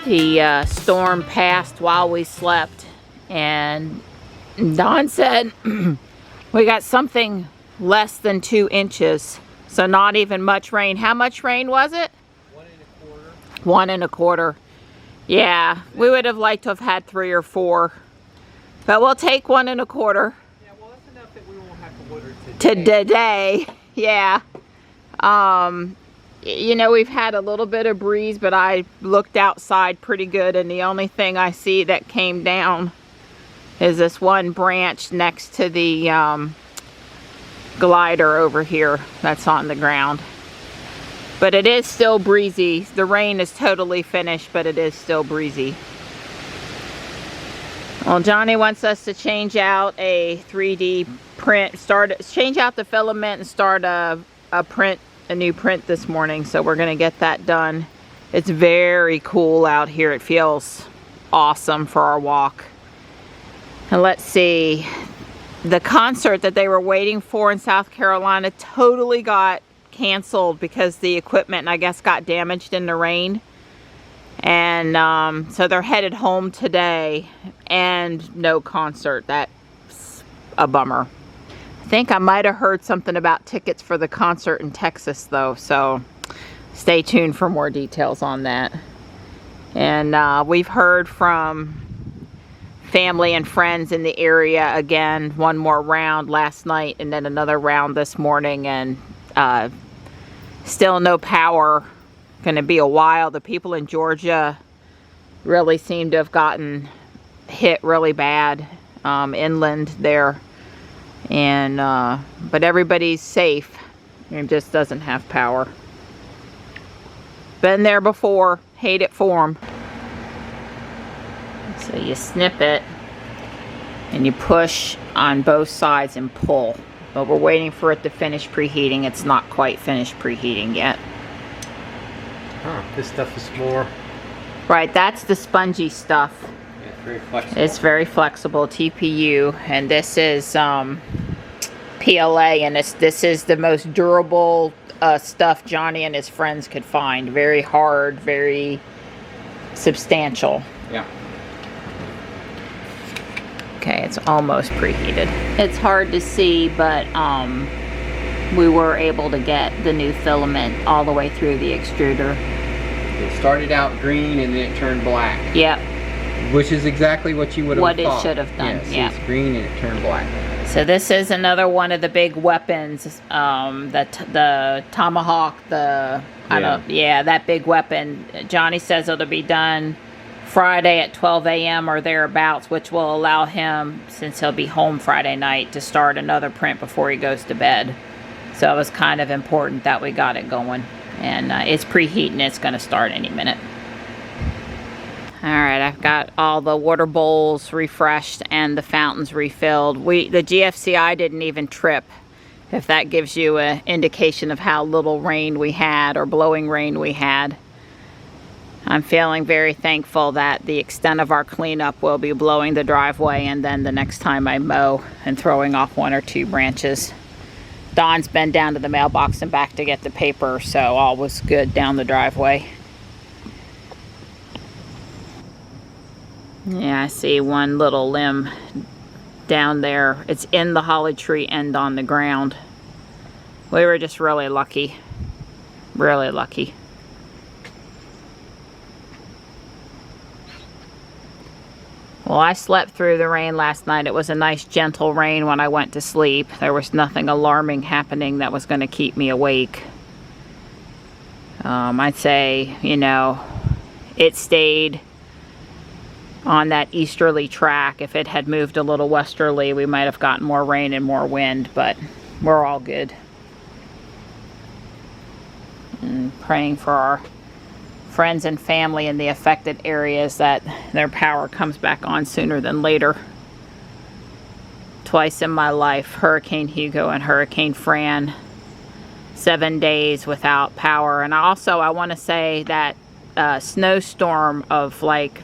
The storm passed while we slept, and Don said we got something less than 2 inches, so not even much rain. How much rain was it? 1 1/4. 1 1/4. Yeah, we would have liked to have had 3 or 4, but we'll take 1 1/4. Yeah, well, that's enough that we won't have to water Today, yeah. You know, we've had a little bit of breeze, but I looked outside pretty good, and the only thing I see that came down is this one branch next to the glider over here that's on the ground. But it is still breezy. The rain is totally finished, but it is still breezy. Well, Johnny wants us to change out a 3D print, change out the filament and start a new print this morning. So we're gonna get that done. It's very cool out here. It feels awesome for our walk. And let's see, the concert that they were waiting for in South Carolina totally got canceled because the equipment, I guess, got damaged in the rain. And so they're headed home today, and no concert. That's a bummer. I think I might have heard something about tickets for the concert in Texas though, so stay tuned for more details on that. And we've heard from family and friends in the area again, one more round last night and then another round this morning, and still no power. Gonna be a while. The people in Georgia really seem to have gotten hit really bad inland there, and but everybody's safe. It just doesn't have power. Been there before, hate it for them. So you snip it and you push on both sides and pull, but we're waiting for it to finish preheating. It's not quite finished preheating yet. Huh, this stuff is more... Right, that's the spongy stuff. Yeah, it's very flexible. It's very flexible, TPU, and this is PLA, and this is the most durable stuff Johnny and his friends could find. Very hard, very substantial. Yeah. Okay, it's almost preheated. It's hard to see, but we were able to get the new filament all the way through the extruder. It started out green and then it turned black. Yep. Which is exactly what you would have thought. What it should have done, yes, yeah. It's green and it turned black. So this is another one of the big weapons, the tomahawk, that big weapon. Johnny says it'll be done Friday at 12 a.m. or thereabouts, which will allow him, since he'll be home Friday night, to start another print before he goes to bed. So it was kind of important that we got it going. And it's preheating, it's going to start any minute. Alright, I've got all the water bowls refreshed and the fountains refilled. The GFCI didn't even trip, if that gives you an indication of how little rain we had, or blowing rain we had. I'm feeling very thankful that the extent of our cleanup will be blowing the driveway, and then the next time I mow and throwing off 1 or 2 branches. Don's been down to the mailbox and back to get the paper, so all was good down the driveway. Yeah, I see one little limb down there. It's in the holly tree and on the ground. We were just really lucky. Really lucky. Well, I slept through the rain last night. It was a nice gentle rain when I went to sleep. There was nothing alarming happening that was going to keep me awake. I'd say, you know, it stayed on that easterly track. If it had moved a little westerly, we might have gotten more rain and more wind, but we're all good. And praying for our friends and family in the affected areas that their power comes back on sooner than later. Twice in my life, Hurricane Hugo and Hurricane Fran, 7 days without power. And I want to say that snowstorm of like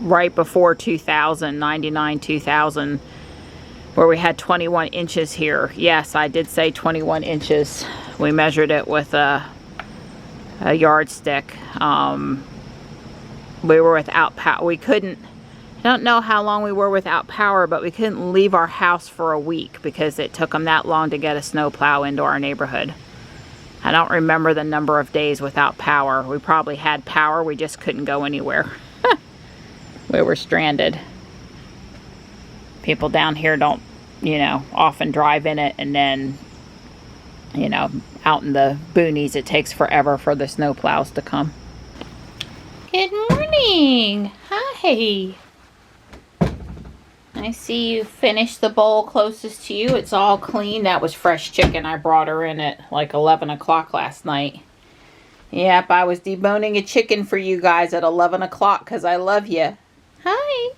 right before 2000, 99, 2000, where we had 21 inches here. Yes, I did say 21 inches. We measured it with a yardstick. we were without power. We couldn't, I don't know how long we were without power, but we couldn't leave our house for a week because it took them that long to get a snowplow into our neighborhood. I don't remember the number of days without power. We probably had power, we just couldn't go anywhere. We were stranded. People down here don't, you know, often drive in it, and then, you know, out in the boonies it takes forever for the snowplows to come. Good morning. Hi. I see you finished the bowl closest to you. It's all clean. That was fresh chicken. I brought her in at like 11 o'clock last night. Yep, I was deboning a chicken for you guys at 11 o'clock because I love you. Hi.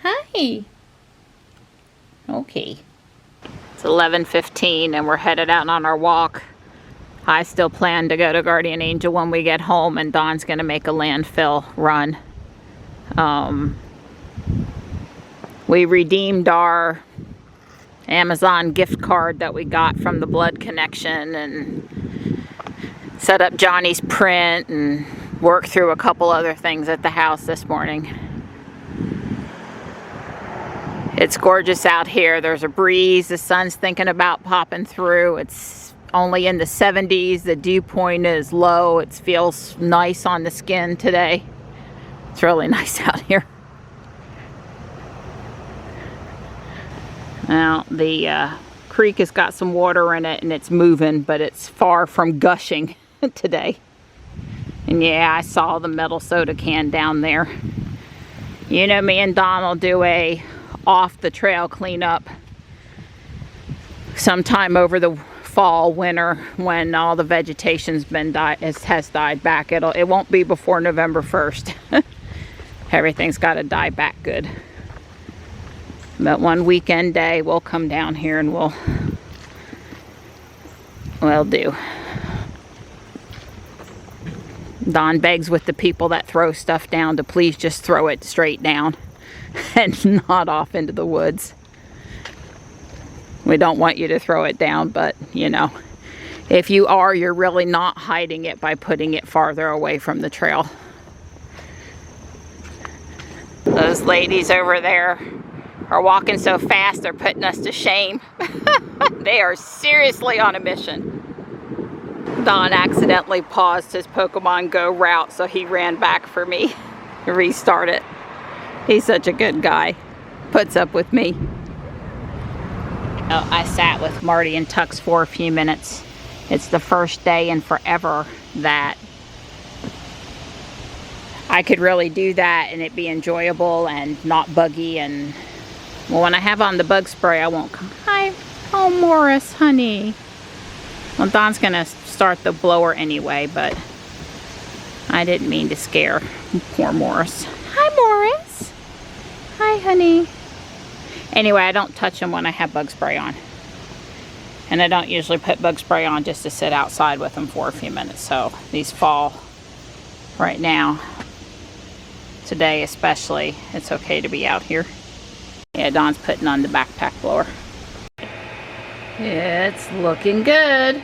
Hi. Okay. It's 11:15 and we're headed out on our walk. I still plan to go to Guardian Angel when we get home, and Dawn's going to make a landfill run. We redeemed our Amazon gift card that we got from the blood connection and set up Johnny's print and worked through a couple other things at the house this morning. It's gorgeous out here. There's a breeze. The sun's thinking about popping through. It's only in the 70s. The dew point is low. It feels nice on the skin today. It's really nice out here. Now, the creek has got some water in it and it's moving, but it's far from gushing today. And yeah, I saw the metal soda can down there. You know, me and Don will do a off the trail cleanup sometime over the fall, winter, when all the vegetation's been has died back. It won't be before November 1st. Everything's got to die back good. But one weekend day we'll come down here and we'll do. Don begs with the people that throw stuff down to please just throw it straight down and not off into the woods. We don't want you to throw it down, but you know, if you are, you're really not hiding it by putting it farther away from the trail. Those ladies over there are walking so fast they're putting us to shame. They are seriously on a mission. Don accidentally paused his Pokemon Go route, so he ran back for me to restart it. He's such a good guy. Puts up with me. Oh, I sat with Marty and Tux for a few minutes. It's the first day in forever that I could really do that and it be enjoyable and not buggy. And well, when I have on the bug spray, I won't come. Hi, oh Morris, honey. Well, Don's gonna start the blower anyway, but I didn't mean to scare poor Morris. Hi, Morris. Hi, honey. Anyway, I don't touch them when I have bug spray on. And I don't usually put bug spray on just to sit outside with them for a few minutes. So these fall right now. Today especially, it's okay to be out here. Yeah, Don's putting on the backpack blower. It's looking good.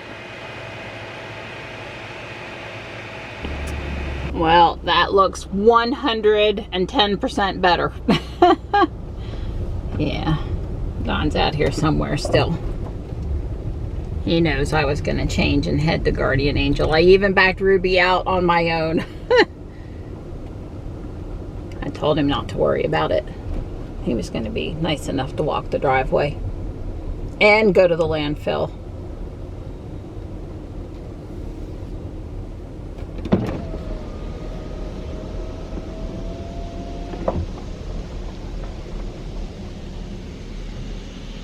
Well, that looks 110% better. Yeah, Don's out here somewhere still. He knows I was gonna change and head to Guardian Angel. I even backed Ruby out on my own. I told him not to worry about it. He was gonna be nice enough to walk the driveway and go to the landfill.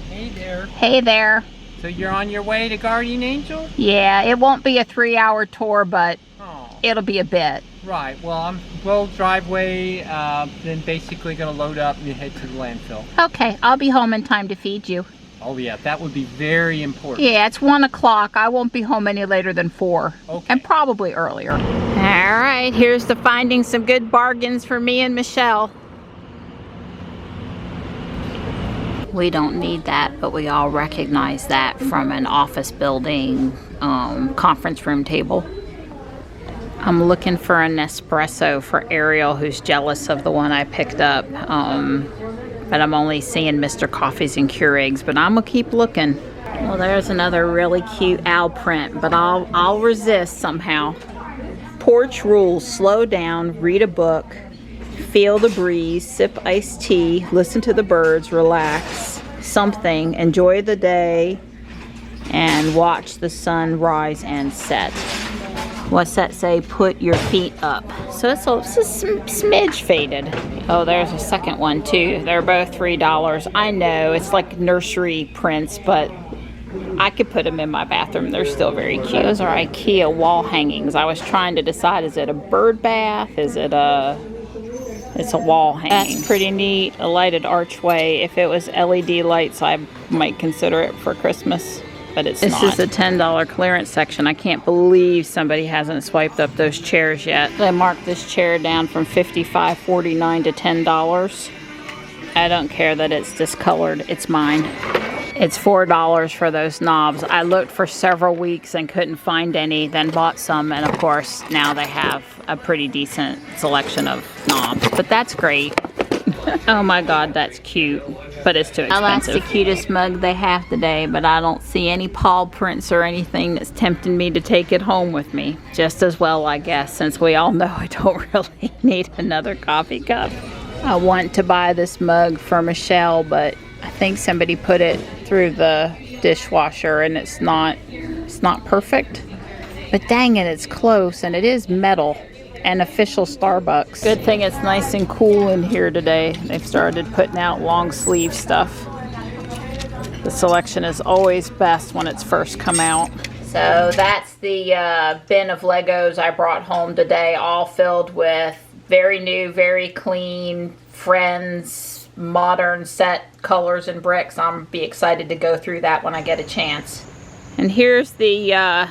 Hey there. Hey there. So you're on your way to Guardian Angel? Yeah, it won't be a 3-hour tour, but it'll be a bit. Right. Well, driveway, then basically going to load up and head to the landfill. Okay, I'll be home in time to feed you. Oh yeah, that would be very important. Yeah, it's 1 o'clock. I won't be home any later than 4. Okay. And probably earlier. All right, here's to finding some good bargains for me and Michelle. We don't need that, but we all recognize that from an office building conference room table. I'm looking for a Nespresso for Ariel, who's jealous of the one I picked up. But I'm only seeing Mr. Coffees and Keurigs, but I'm gonna keep looking. Well, there's another really cute owl print, but I'll resist somehow. Porch rules: slow down, read a book, feel the breeze, sip iced tea, listen to the birds, relax, something, enjoy the day, and watch the sun rise and set. What's that say? Put your feet up. So it's a smidge faded. Oh, there's a second one too. They're both $3. I know it's like nursery prints, but I could put them in my bathroom. They're still very cute. Those are IKEA wall hangings. I was trying to decide, is it a bird bath? Is it it's a wall hanging. That's pretty neat. A lighted archway. If it was LED lights, I might consider it for Christmas. But it's not. This is a $10 clearance section. I can't believe somebody hasn't swiped up those chairs yet. They marked this chair down from $55.49 to $10. I don't care that it's discolored. It's mine. It's $4 for those knobs. I looked for several weeks and couldn't find any, then bought some, and of course now they have a pretty decent selection of knobs. But that's great. Oh my god, that's cute. But it's too expensive. That's the cutest mug they have today, but I don't see any paw prints or anything that's tempting me to take it home with me. Just as well, I guess, since we all know I don't really need another coffee cup. I want to buy this mug for Michelle, but I think somebody put it through the dishwasher and it's not perfect. But dang it, it's close, and it is metal. An official Starbucks. Good thing it's nice and cool in here today. They've started putting out long sleeve stuff. The selection is always best when it's first come out. So that's the bin of Legos I brought home today, all filled with very new, very clean, Friends, modern set colors and bricks. I'm be excited to go through that when I get a chance. And here's the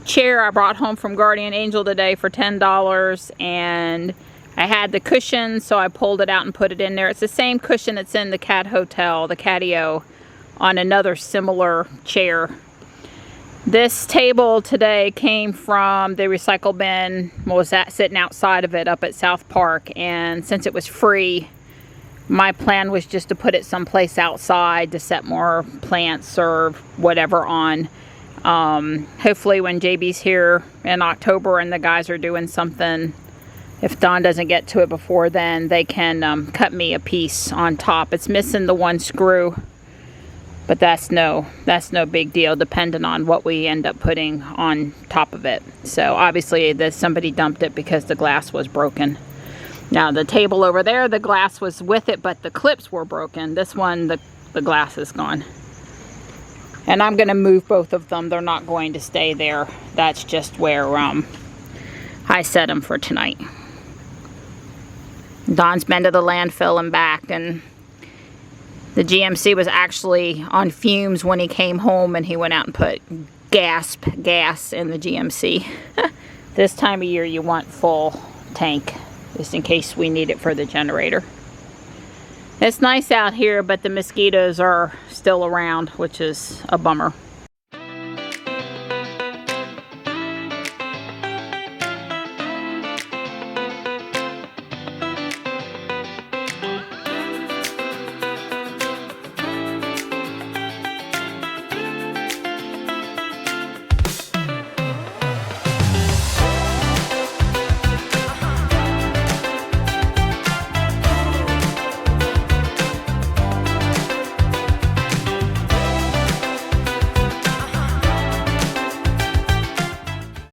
chair I brought home from Guardian Angel today for $10, and I had the cushion, so I pulled it out and put it in there. It's the same cushion that's in the Cat Hotel, the Catio, on another similar chair. This table today came from the recycle bin, was that sitting outside of it up at South Park, and since it was free, my plan was just to put it someplace outside to set more plants or whatever on. Hopefully when JB's here in October and the guys are doing something, if Don doesn't get to it before then, they can cut me a piece on top. It's missing the one screw, but that's no big deal depending on what we end up putting on top of it. So obviously somebody dumped it because the glass was broken. Now the table over there, the glass was with it, but the clips were broken. This one, the glass is gone. And I'm going to move both of them. They're not going to stay there. That's just where I set them for tonight. Don's been to the landfill and back, and the GMC was actually on fumes when he came home, and he went out and put gas in the GMC. This time of year you want full tank, just in case we need it for the generator. It's nice out here, but the mosquitoes are still around, which is a bummer.